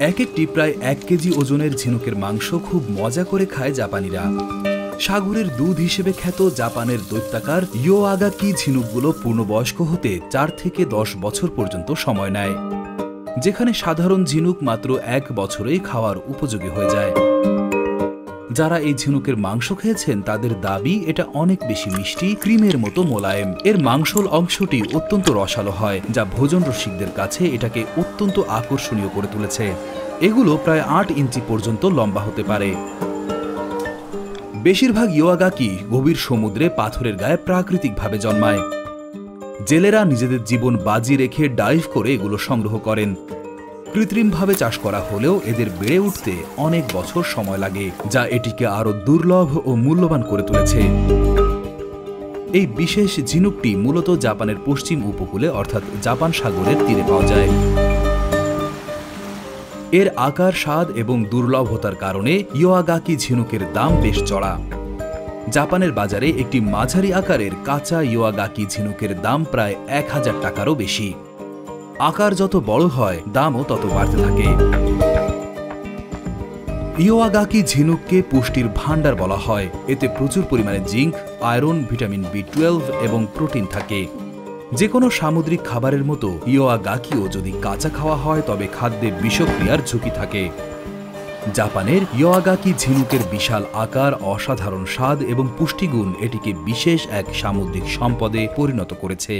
এক একটি প্রায় 1 কেজি ওজনের ঝিনুকের মাংস খুব মজা করে খায় জাপানিরা। সাগরের দুধ হিসেবে খ্যাত জাপানের দৈত্যাকার ইয়োআগাকি ঝিনুকগুলো পূর্ণবয়স্ক হতে 4 থেকে 10 বছর পর্যন্ত সময় নেয়, যেখানে সাধারণ ঝিনুক মাত্র 1 বছরেই খাওয়ার উপযোগী হয়ে যায়। যারা এই ঝিনুকের মাংস খেয়েছেন তাদের দাবি এটা অনেক বেশি মিষ্টি, ক্রিমের মতো মোলায়েম। এর মাংসল অংশটি অত্যন্ত রসালো হয়, যা ভোজন রসিকদের কাছে এটাকে অত্যন্ত আকর্ষণীয় করে তুলেছে। এগুলো প্রায় 8 ইঞ্চি পর্যন্ত লম্বা হতে পারে। বেশিরভাগ ইয়োআগাকি গভীর সমুদ্রে পাথরের গায়ে প্রাকৃতিকভাবে জন্মায়। জেলেরা নিজেদের জীবন বাজি রেখে ডাইভ করে এগুলো সংগ্রহ করেন। কৃত্রিমভাবে চাষ করা হলেও এদের বেড়ে উঠতে অনেক বছর সময় লাগে, যা এটিকে আরও দুর্লভ ও মূল্যবান করে তুলেছে। এই বিশেষ ঝিনুকটি মূলত জাপানের পশ্চিম উপকূলে অর্থাৎ জাপান সাগরের তীরে পাওয়া যায়। এর আকার, স্বাদ এবং দুর্লভতার কারণে ইয়োআগাকি ঝিনুকের দাম বেশ চড়া। জাপানের বাজারে একটি মাঝারি আকারের কাঁচা ইয়োআগাকি ঝিনুকের দাম প্রায় 1000 টাকারও বেশি। আকার যত বড় হয় দামও তত বাড়তে থাকে। ইয়োআগাকি ঝিনুককে পুষ্টির ভাণ্ডার বলা হয়। এতে প্রচুর পরিমাণে জিঙ্ক, আয়রন, ভিটামিন B12 এবং প্রোটিন থাকে। যে কোনো সামুদ্রিক খাবারের মতো ইয়োআগাকিও যদি কাঁচা খাওয়া হয় তবে খাদ্যে বিষক্রিয়ার ঝুঁকি থাকে। জাপানের ইয়োআগাকি ঝিনুকের বিশাল আকার, অসাধারণ স্বাদ এবং পুষ্টিগুণ এটিকে বিশেষ এক সামুদ্রিক সম্পদে পরিণত করেছে।